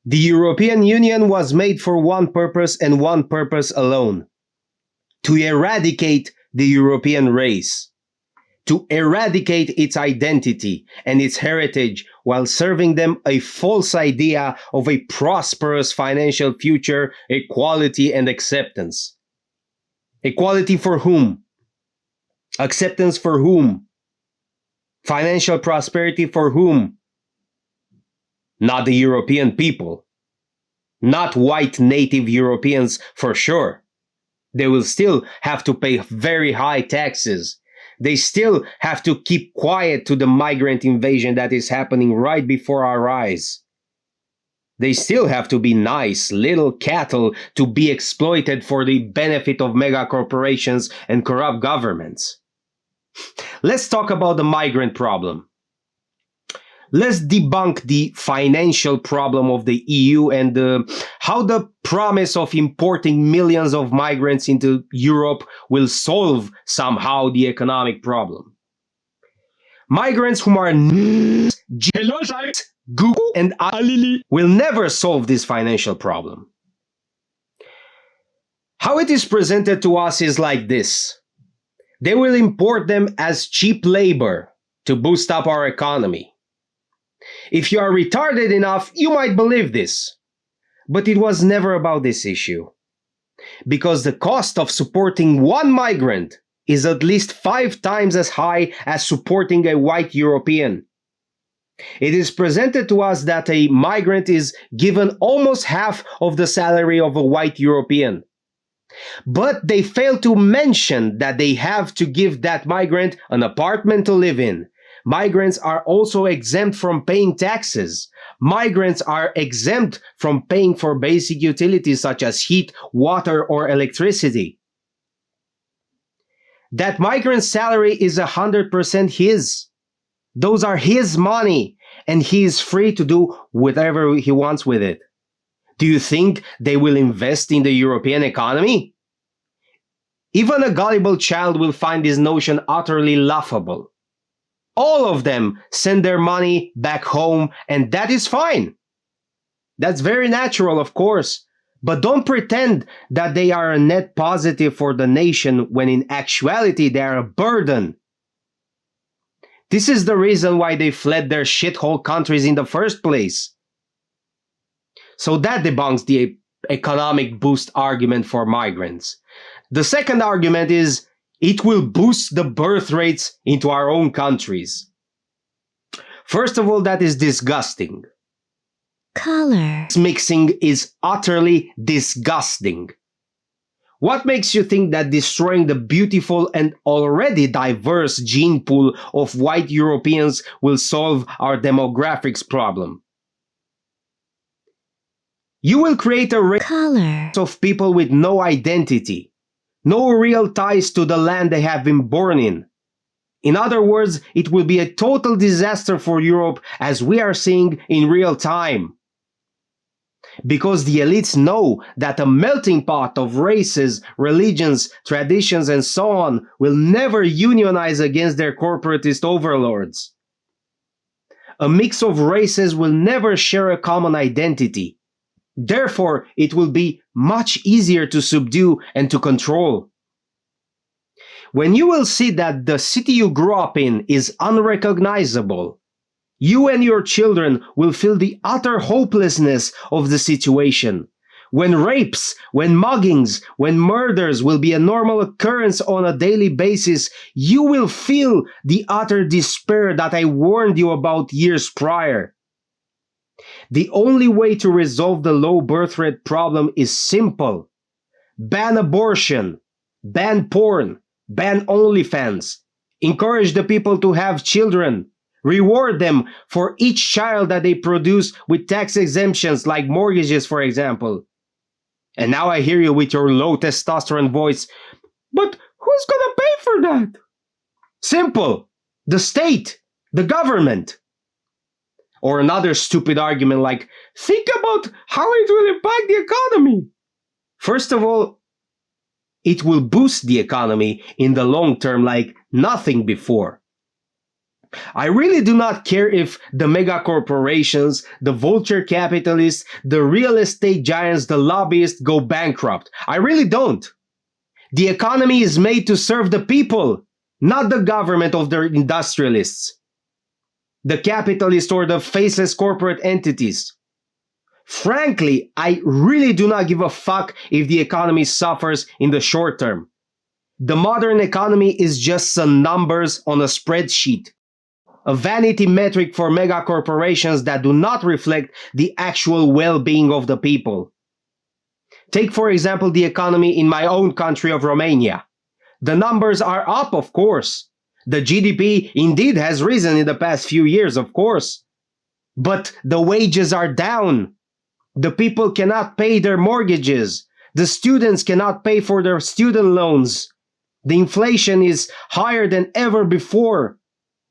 The European Union was made for one purpose and one purpose alone: to eradicate the European race, to eradicate its identity and its heritage while serving them a false idea of a prosperous financial future, equality, and acceptance. Equality for whom? Acceptance for whom? Financial prosperity for whom? Not the European people. Not white native Europeans for sure. They will still have to pay very high taxes. They still have to keep quiet to the migrant invasion that is happening right before our eyes. They still have to be nice little cattle to be exploited for the benefit of mega corporations and corrupt governments. Let's talk about the migrant problem. Let's debunk the financial problem of the EU and how the promise of importing millions of migrants into Europe will solve somehow the economic problem. Migrants whom are Google and Alili will never solve this financial problem. How it is presented to us is like this. They will import them as cheap labor to boost up our economy. If you are retarded enough, you might believe this. But it was never about this issue. Because the cost of supporting one migrant is at least 5 times as high as supporting a white European. It is presented to us that a migrant is given almost half of the salary of a white European. But they fail to mention that they have to give that migrant an apartment to live in. Migrants are also exempt from paying taxes. Migrants are exempt from paying for basic utilities such as heat, water, or electricity. That migrant's salary is 100% his. Those are his money, and he is free to do whatever he wants with it. Do you think they will invest in the European economy? Even a gullible child will find this notion utterly laughable. All of them send their money back home, and that is fine. That's very natural, of course. But don't pretend that they are a net positive for the nation when in actuality they are a burden. This is the reason why they fled their shithole countries in the first place. So that debunks the economic boost argument for migrants. The second argument is it will boost the birth rates into our own countries. First of all, that is disgusting. Color. Mixing is utterly disgusting. What makes you think that destroying the beautiful and already diverse gene pool of white Europeans will solve our demographics problem? You will create a race of people with no identity, no real ties to the land they have been born in. In other words, it will be a total disaster for Europe, as we are seeing in real time. Because the elites know that a melting pot of races, religions, traditions, and so on will never unionize against their corporatist overlords. A mix of races will never share a common identity. Therefore, it will be much easier to subdue and to control. When you will see that the city you grew up in is unrecognizable, you and your children will feel the utter hopelessness of the situation. When rapes, when muggings, when murders will be a normal occurrence on a daily basis, you will feel the utter despair that I warned you about years prior. The only way to resolve the low birth rate problem is simple. Ban abortion, ban porn, ban OnlyFans, encourage the people to have children, reward them for each child that they produce with tax exemptions like mortgages, for example. And now I hear you with your low testosterone voice, but who's gonna pay for that? Simple. The state, the government. Or another stupid argument like, think about how it will impact the economy. First of all, it will boost the economy in the long term like nothing before. I really do not care if the mega corporations, the vulture capitalists, the real estate giants, the lobbyists go bankrupt. I really don't. The economy is made to serve the people, not the government of the industrialists, the capitalists, or the faceless corporate entities. Frankly, I really do not give a fuck if the economy suffers in the short term. The modern economy is just some numbers on a spreadsheet, a vanity metric for mega corporations that do not reflect the actual well-being of the people. Take, for example, the economy in my own country of Romania. The numbers are up, of course. The GDP indeed has risen in the past few years, of course. But the wages are down. The people cannot pay their mortgages. The students cannot pay for their student loans. The inflation is higher than ever before.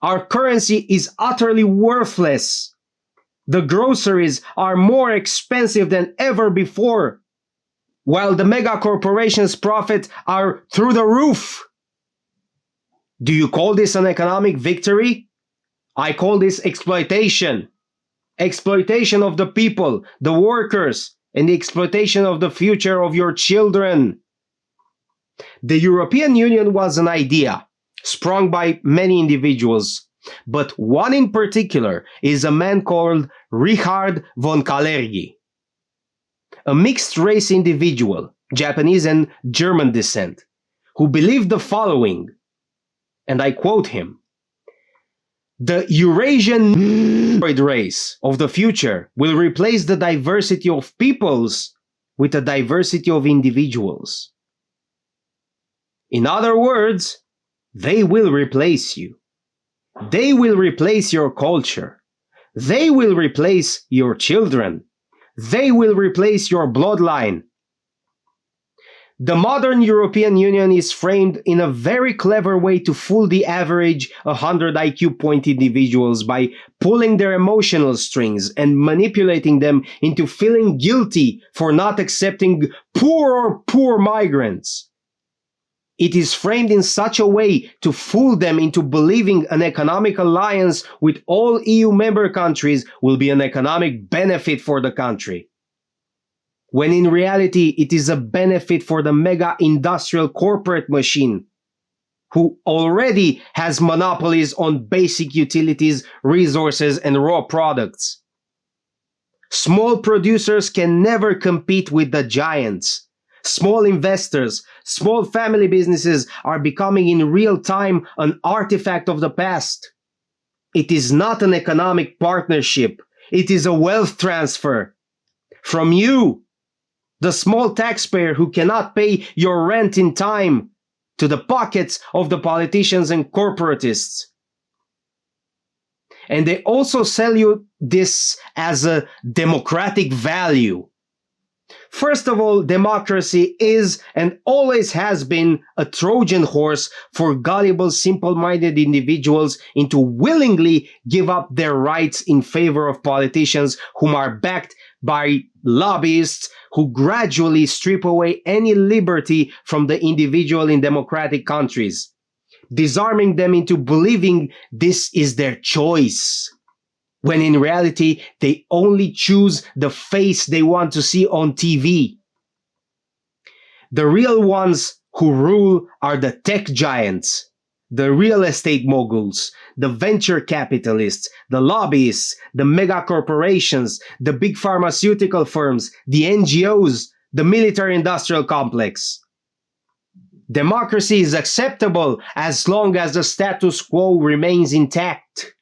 Our currency is utterly worthless. The groceries are more expensive than ever before, while the mega corporations' profits are through the roof. Do you call this an economic victory? I call this exploitation. Exploitation of the people, the workers, and the exploitation of the future of your children. The European Union was an idea, sprung by many individuals, but one in particular is a man called Richard von Kalergi, a mixed-race individual, Japanese and German descent, who believed the following, and I quote him: "The Eurasian race of the future will replace the diversity of peoples with a diversity of individuals." In other words, they will replace you. They will replace your culture. They will replace your children. They will replace your bloodline. The modern European Union is framed in a very clever way to fool the average 100 IQ point individuals by pulling their emotional strings and manipulating them into feeling guilty for not accepting poor migrants. It is framed in such a way to fool them into believing an economic alliance with all EU member countries will be an economic benefit for the country, when in reality it is a benefit for the mega industrial corporate machine, who already has monopolies on basic utilities, resources, and raw products. Small producers can never compete with the giants. Small investors, small family businesses are becoming in real time an artifact of the past. It is not an economic partnership. It is a wealth transfer. From you, the small taxpayer who cannot pay your rent in time, to the pockets of the politicians and corporatists. And they also sell you this as a democratic value. First of all, democracy is and always has been a Trojan horse for gullible, simple-minded individuals into willingly give up their rights in favor of politicians whom are backed by lobbyists who gradually strip away any liberty from the individual in democratic countries, disarming them into believing this is their choice, when in reality they only choose the face they want to see on TV. The real ones who rule are the tech giants, the real estate moguls, the venture capitalists, the lobbyists, the mega corporations, the big pharmaceutical firms, the NGOs, the military-industrial complex. Democracy is acceptable as long as the status quo remains intact.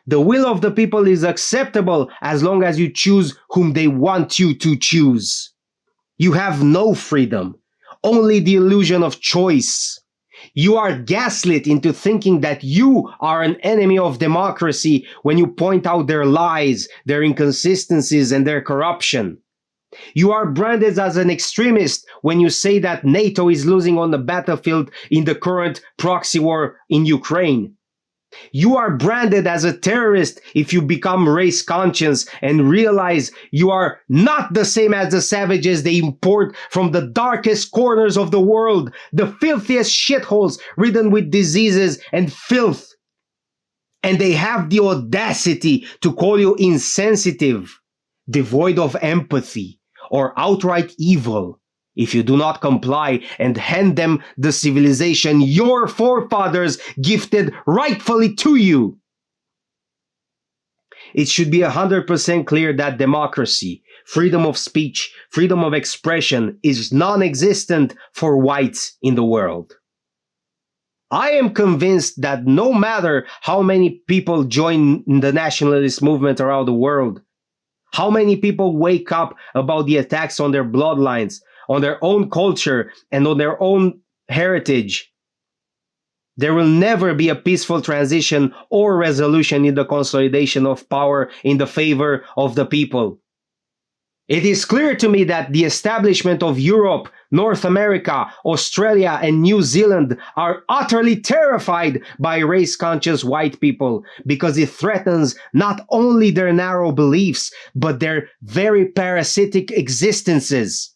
The will of the people is acceptable as long as you choose whom they want you to choose. You have no freedom, only the illusion of choice. You are gaslit into thinking that you are an enemy of democracy when you point out their lies, their inconsistencies, and their corruption. You are branded as an extremist when you say that NATO is losing on the battlefield in the current proxy war in Ukraine. You are branded as a terrorist if you become race conscious and realize you are not the same as the savages they import from the darkest corners of the world, the filthiest shitholes ridden with diseases and filth. And they have the audacity to call you insensitive, devoid of empathy, or outright evil if you do not comply and hand them the civilization your forefathers gifted rightfully to you. It should be 100% clear that democracy, freedom of speech, freedom of expression is non-existent for whites in the world. I am convinced that no matter how many people join the nationalist movement around the world, how many people wake up about the attacks on their bloodlines, on their own culture, and on their own heritage, there will never be a peaceful transition or resolution in the consolidation of power in the favor of the people. It is clear to me that the establishment of Europe, North America, Australia, and New Zealand are utterly terrified by race-conscious white people because it threatens not only their narrow beliefs, but their very parasitic existences,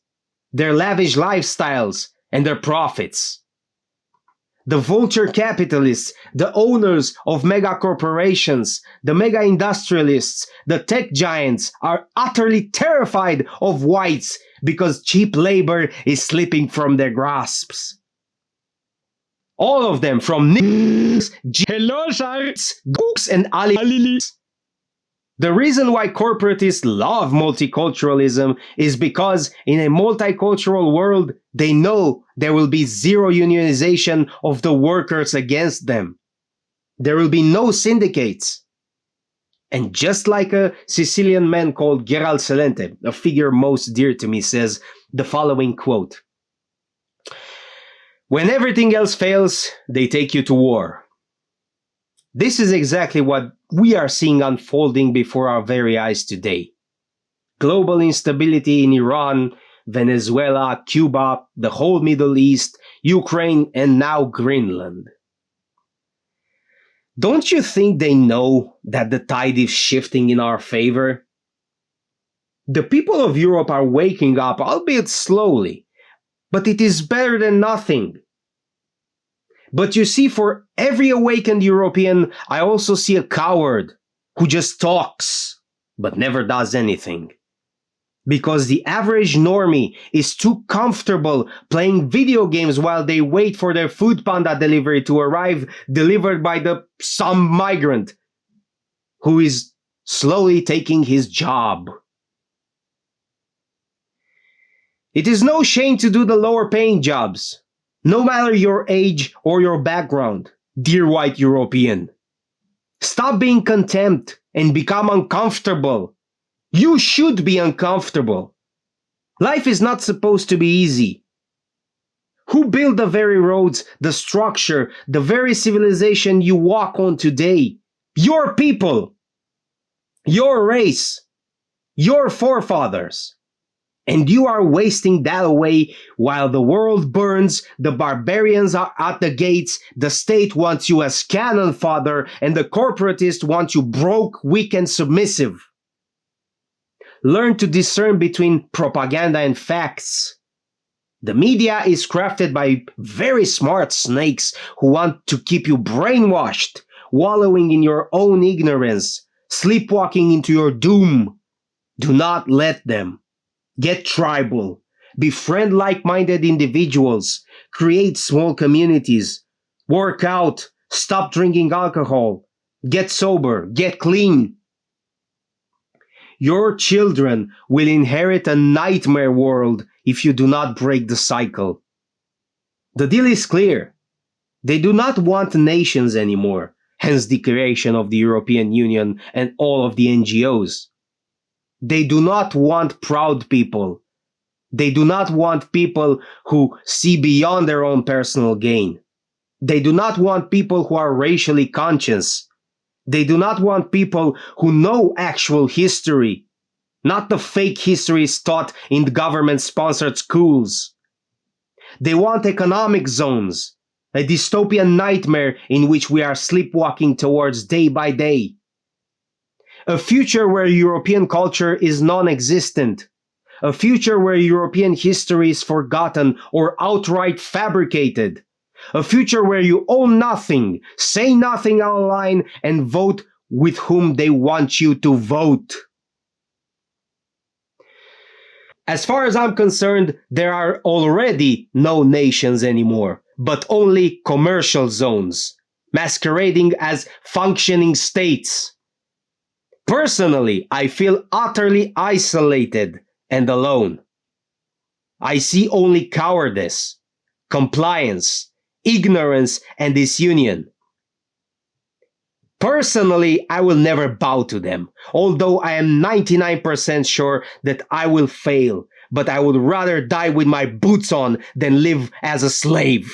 their lavish lifestyles, and their profits. The vulture capitalists, the owners of mega corporations, the mega industrialists, the tech giants are utterly terrified of whites because cheap labor is slipping from their grasps. All of them, from Gooks and Alilis. The reason why corporatists love multiculturalism is because in a multicultural world, they know there will be zero unionization of the workers against them. There will be no syndicates. And just like a Sicilian man called Gerald Celente, a figure most dear to me, says the following quote: "When everything else fails, they take you to war." This is exactly what we are seeing unfolding before our very eyes today. Global instability in Iran, Venezuela, Cuba, the whole Middle East, Ukraine, and now Greenland. Don't you think they know that the tide is shifting in our favor? The people of Europe are waking up, albeit slowly, but it is better than nothing. But you see, for every awakened European, I also see a coward who just talks, but never does anything. Because the average normie is too comfortable playing video games while they wait for their food panda delivery to arrive, delivered by some migrant who is slowly taking his job. It is no shame to do the lower paying jobs, no matter your age or your background, dear white European. Stop being contempt and become uncomfortable. You should be uncomfortable. Life is not supposed to be easy. Who built the very roads, the structure, the very civilization you walk on today? Your people, your race, your forefathers. And you are wasting that away while the world burns, the barbarians are at the gates, the state wants you as cannon fodder, and the corporatists want you broke, weak, and submissive. Learn to discern between propaganda and facts. The media is crafted by very smart snakes who want to keep you brainwashed, wallowing in your own ignorance, sleepwalking into your doom. Do not let them. Get tribal, befriend like-minded individuals, create small communities, work out, stop drinking alcohol, get sober, get clean. Your children will inherit a nightmare world if you do not break the cycle. The deal is clear. They do not want nations anymore, hence the creation of the European Union and all of the NGOs. They do not want proud people. They do not want people who see beyond their own personal gain. They do not want people who are racially conscious. They do not want people who know actual history, not the fake histories taught in government-sponsored schools. They want economic zones, a dystopian nightmare in which we are sleepwalking towards day by day. A future where European culture is non-existent. A future where European history is forgotten or outright fabricated. A future where you own nothing, say nothing online, and vote with whom they want you to vote. As far as I'm concerned, there are already no nations anymore, but only commercial zones, masquerading as functioning states. Personally, I feel utterly isolated and alone. I see only cowardice, compliance, ignorance, and disunion. Personally, I will never bow to them, although I am 99% sure that I will fail, but I would rather die with my boots on than live as a slave.